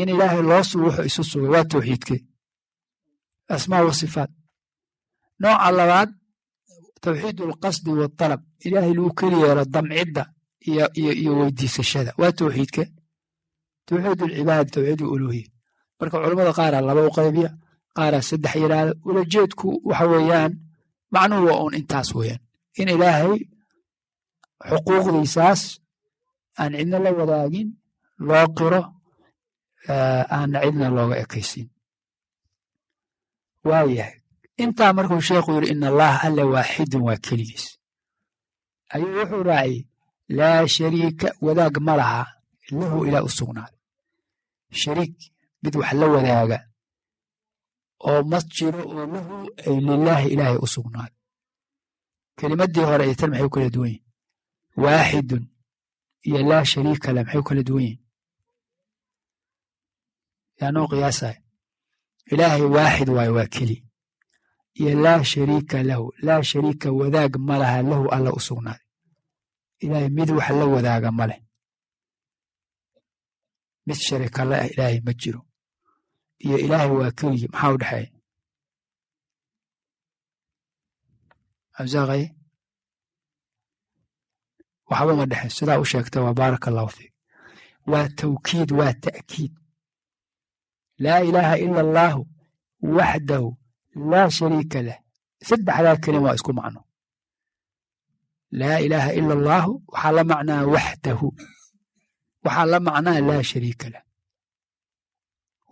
in ilaahay loo sugo wuxuu isu sugay waa tawxiidkee asmaa wa sifaat nooca labaad tawxiid alqasdi waaltalab ilaahay lagu keli yeelo damcidda iyo weydiisashada waa tawxiidke tawxiid alcibaada tawxiid aluluhiya marka culammada qaaraa laba u qaybiya qaaraa saddex yidhaahda ulajeedku waxa weeyaan macnuhu waa uun intaas weeyaan in ilaahay xuquuqdiisaas aan cidna la wadaagin loo qiro aan cidna looga ekaysin waayahay intaa markuu sheekhu yidhi in allaha alle waaxidun waa keligiis ayuu wuxuu raaciyey laa shariika wadaag ma laha lahu ilaah u sugnaaday shariik mid wax la wadaaga oo ma jiro oo lahu ay lilaahi ilaahay u sugnaaday kelimaddii hore iyo tan maxay u kala duwan yihin waaxidun iyo laa shariika lah maxay u kala duwan yihin yaanoo qiyaasay ilaahay waaxid waayo waa keli iyo laa shariika lahu laa shariika wadaag ma laha lahu alla u sugnaaday ilaahay mid wax la wadaaga ma leh mid sharika la ah ilaahay ma jiro iyo ilaahay waa keligi maxaa u dhexeeya absaaqaye waxba ma dhexe sidaa u sheegta waa baaraka allahu fiik waa tawkiid waa ta'kiid laa ilaaha ila allaahu waxdahu laa shariika lah saddexdaa kelima waa isku macno laa ilaaha ila allaahu waxaa la macnaa waxdahu waxaa la macnaa laa shariika lah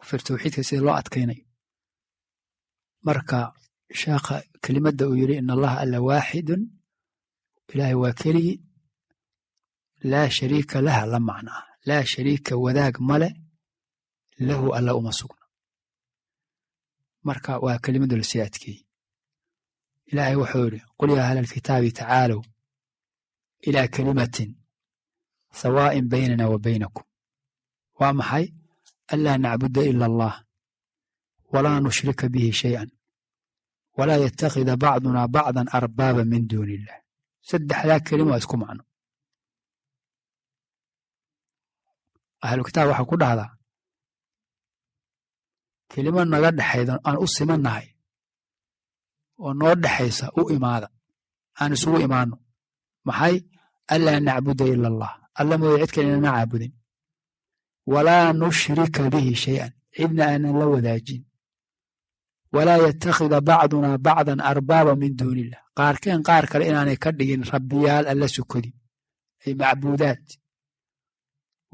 fir tawxiidka sida loo adkaynayo marka sheekha kelimadda uu yidhi in allaha alla waaxidun ilaahay waa keligii laa shariika laha la macnaa laa shariika wadaag male lahu alla uma sugna marka waa kelimadda lasii adkeeyey ilaahay wuxuu yidhi qul yaa ahla alkitaabi tacaalow ilaa kelimatin sawaa'in baynana wa baynakum waa maxay anlaa nacbuda ila allah walaa nushrika bihi shay'an walaa yattakhida bacduna bacdan arbaaba min duuni illah saddexdaa kelima waa isku macno ahlukitaab waxaa ku dhahdaa kelimo naga dhexayda aan u simannahay oo noo dhexaysa u imaada aan isugu imaanno maxay anlaa nacbuda ila allah alla mooye cid kale inana caabudin walaa nushrika bihi shay'an cidna aanan la wadaajin walaa yattakhida bacduna bacdan arbaaba min duuni illah qaarkeen qaar kale inaanay ka dhigin rabbiyaal alla sukodi ay macbuudaad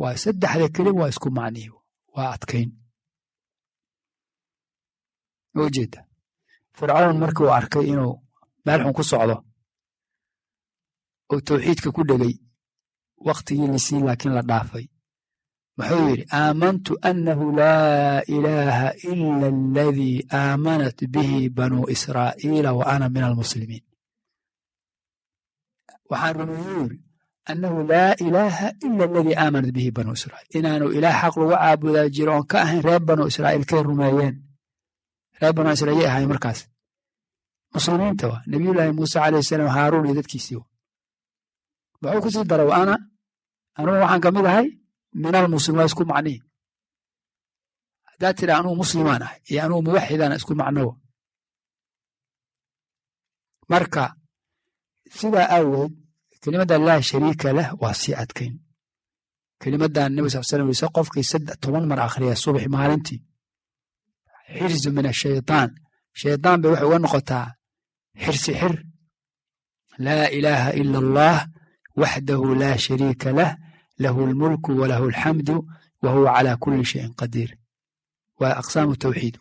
waa saddexda kelim waa isku macnihi waa adkayn oo jeeda fircawn markii uu arkay inuu meel xun ku socdo oo tawxiidka ku dhegay wakhtigii lisii laakiin la dhaafay muxuu yidhi aamantu annahu laa ilaaha ila aladii aamanat bihi banuu israa'iila wa ana min almuslimiin waxaan rumeeyey yidhi annahu laa ilaaha ila aladii aamanat bihi banuu israa'iil inaanu ilaah xaq lagu caabudaa jiro oon ka ahayn reer banuu israa'iil kay rumeeyeen reer banuu israa'iil yay ahayn markaas muslimiinta waa nebiyullaahi muuse calayhi salaam haaruun iyo dadkiisii muxuu ku sii daray anugu waxaan ka mid ahay min almuslim waa isku macnihi haddaad tidha anugu muslimaan ahay iyo anugu muwaxidana isku macnowa marka sidaa aaweed kelimadda laa shariika lah waa sii adkayn kelimaddan nebi sal slam wise qofkii 10 mar akhriya subax maalintii xirzu min ashaytaan shaydaan bay waxay uga noqotaa xirsi xir laa ilaaha ila allah waxdahu laa shariika lah lahu almulku walahu alxamdu wa huwa calaa kulli shayin qadiir waa aqsaamu tawxiid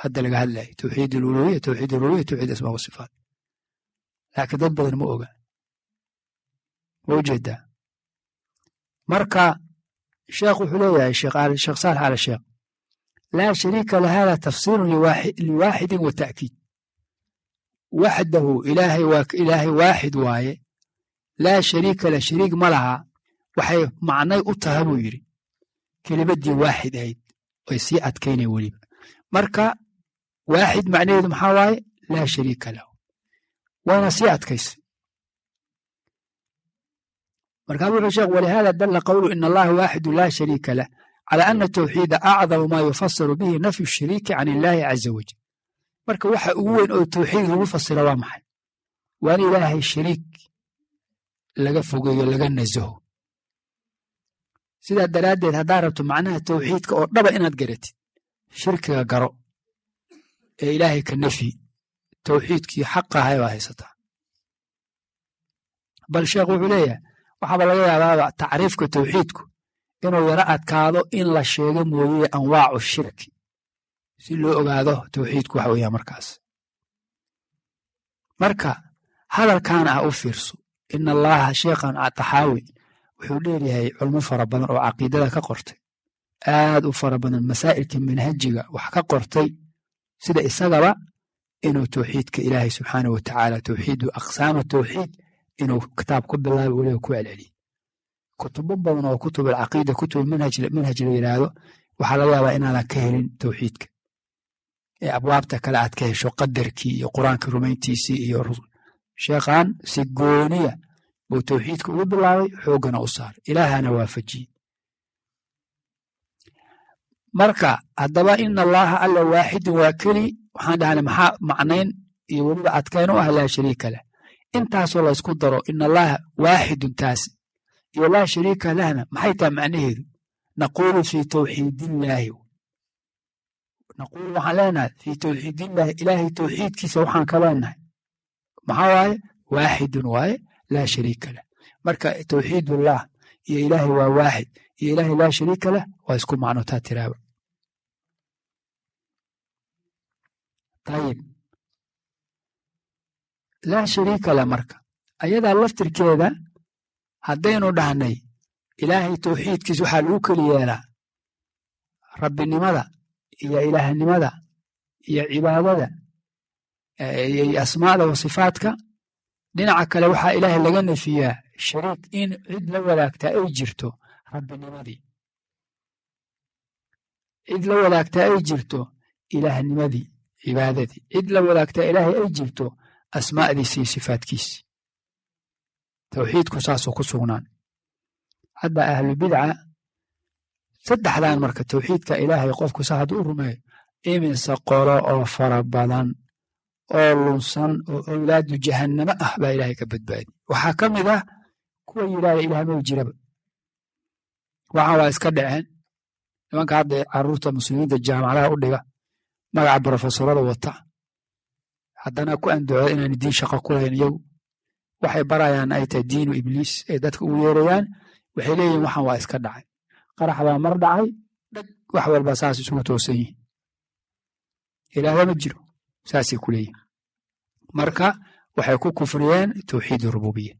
hadda laga hadlayo tawxiid aluluhiya tawxiid aluluhiya tawxiid asmaa wasifaat laakiin dad badan ma oga ma ujeedaa marka sheekh wuxuu leeyahay sheekh saalix ala sheekh laa shariika lahada tafsiirun liwaaxidin wa ta'kiid waxdahu ilaahay waaxid waaye laa shariika lah shariik ma laha waxay macnay u tahay buu yidhi kelimaddii waaxid ahayd ay sii adkaynay weliba marka waaxid macnaheedu maxaa waaye laa shariika lahu wayna sii adkaysay markaa wuxuu sheekh walihaada dalla qowlu ina allaha waaxidu laa shariika lah calaa ana tawxiida acdamu maa yufasiru bihi nafyu shariiki can illaahi caza wajal marka waxa ugu weyn oo tawxiid lagu fasira waa maxay waa in ilaahay shariik laga fogeeyo laga nasaho sidaa daraaddeed haddaa rabto macnaha tawxiidka oo dhaba inaad garatid shirkiga garo ee ilaahay ka nafyi tawxiidkii xaqa ahay baa haysataa bal sheekh wuxuu leeyahay waxaaba laga yaabaaba tacriifka tawxiidku inuu yaro adkaado in la sheego mooyee anwaacu shirki si loo ogaado tawxiidku waxa weeyaa markaas marka hadalkan ah u fiirso in allaha sheekhan ataxaawi wuxuu dheeryahay culmo fara badan oo caqiidada ka qortay aad u fara badan masaa'ilka manhajiga wax ka qortay sida isagaba inuu tawxiidka ilaahay subxaanahu watacaala tawxiidu aqsaama tawxiid inuu kitaab ku bilaabo weliba ku celceliyo kutubo badan oo kutub alcaqiida kutub manhaj la yidhaahdo waxaa laga yaabaa inaadan ka helin tawxiidka ee abwaabta kale aad ka hesho qadarkii iyo qur-aanka rumayntiisii iyo sheekhan si gooniya buu tawxiidka ugu bilaabay xooggana u saaray ilaahana waafajiyey marka haddaba ina allaha alla waaxidun waa keli waxaan dhahnay maxaa macnayn iyo weliba adkayn u ah laa shariika lah intaasoo laysku daro ina allaha waaxidun taasi iyo laa shariika lahna maxay tahay macnaheedu naquulu fii tawxiidillaahi naquulu waxaan leenahay fii tawxiidillaahi ilaahay tawxiidkiisa waxaan ka leenahay maxaa waaye waaxidun waaye laa shariika lah marka tawxiidullah iyo ilaahay waa waaxid iyo ilaahay laa shariika lah waa isku macnotaa tiraaba ayib laa shariika lah marka ayadaa laftirkeeda haddaynu dhahnay ilaahay tawxiidkiisa waxaa lagu keli yeelaa rabbinimada iyo ilaahnimada iyo cibaadada iyo asmaada wa sifaadka dhinaca kale waxaa ilaahay laga nefiyaa shariik in cid la wadaagtaa ay jirto rabbinimadii cid la wadaagtaa ay jirto ilaahnimadii cibaadadii cid la wadaagtaa ilaahay ay jirto asmaa'diisi iyo sifaadkiisi tawxiidku saasuu ku sugnaan hadda ahlu bidca saddexdan marka tawxiidka ilaahay qofku sa hadduu u rumeeyo iminse qolo oo fara badan oo lunsan oo awlaadu jahannamo ah baa ilaahay ka badbaadi waxaa ka mid ah kuwa yidhahda ilaahmau jiraba waxaan waa iska dhaceen nimanka hadda carruurta muslimiinta jaamacadaha u dhiga magaca brofesorada wata haddana ku andacooda inaanu diin shaqo ku lahayn iyagu waxay barayaan ay tahay diinu ibliis ay dadka ugu yeerayaan waxay leeyihin waxaan waa iska dhacay qarax baa mar dhacay dhag wax walba saas isugu toosan yihin ilaahba ma jiro saasay ku leeyihin marka waxay ku kufriyeen tawxiid rububiya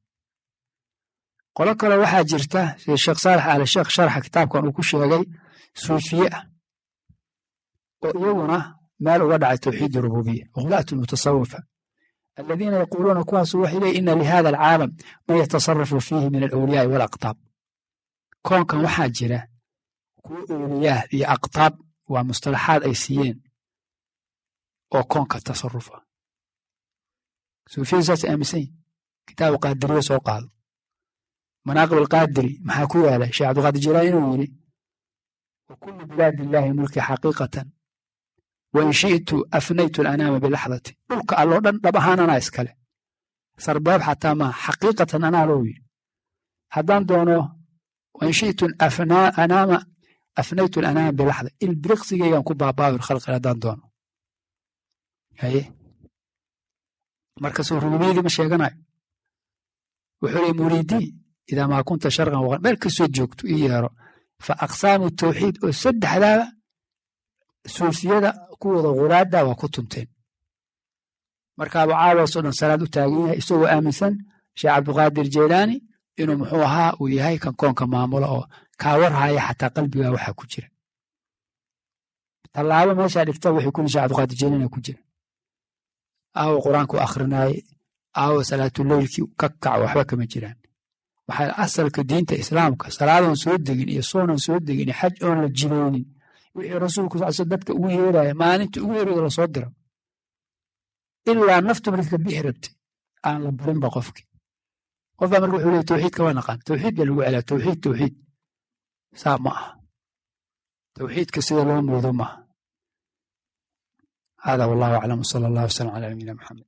qolo kale waxaa jirta sida sheekh saalax aali sheekh sharxa kitaabkan uu ku sheegay suufiye ah oo iyaguna meel uga dhacay tawxiid rububiya gulaat mutasawifa aladiina yaquuluuna kuwaasu waxay leeyihin ina lihada alcaalam man yatasarafu fiihi min alawliyaai walaqtaab koonkan waxaa jira kuwo awliyaah iyo aqtaab waa mustalaxaad ay siiyeen oo koonka tasarufa suufiyadu saasay aaminsan yihin kitaabu qaadiriyo soo qaado manaaqib alqaadiri maxaa ku yaala sheekh cabdiqaadir jilaani inuu yidhi wa kullu bilaadi illaahi mulki xaqiiqatan wain shi'tu afnaytu alanaama bilaxdati dhulka alloo dhan dhab ahaan anaa iskale sarbeeb xataa maa xaqiiqatan anaa loo yidhi haddaan doono wain shi'tu afnaytu alanaama bilaxda ilbiriqsigaygaan ku baabaawi khalqi haddaan doono haye markasuu rububiyadii ma sheeganayo wuxuu leey muriidii idaa maa kunta sharqan waqan meel kastoo joogto ii yeero fa aqsaamu tawxiid oo saddexdaaba suufiyada kuwooda khulaadda waa ku tunteen markaaba caawaasoo dhan salaad u taagan yahay isagoo aaminsan sheekh cabdiqaadir jeylaani inuu muxuu ahaa uu yahay kan koonka maamulo oo kaa warhaya xataa qalbigaa waxaa ku jira tallaabo meeshaa dhigta waxay kuli sheekh cabdiqaadir jeylaani ku jira aawo qur-aanku akhrinaayey aawo salaatuleylkii ka kac waxba kama jiraan maxaa asalka diinta islaamka salaadoon soo degin iyo soonan soo degin iyo xaj oon la jiraynin wixii rasuulku sal dadka ugu yeeraya maalinta ugu yeerooda lasoo diro ilaa naftu marka bixi rabtay aan la barinba qofkii qofbaa marka wuxuu leey tawxiidka waa naqaan tawxiid baa lagu celaa tawxiid saa ma aha tawxiidka sida loo moodo maaha hada wallahu aclam sala allah wasalam calaa nabiyina maxamed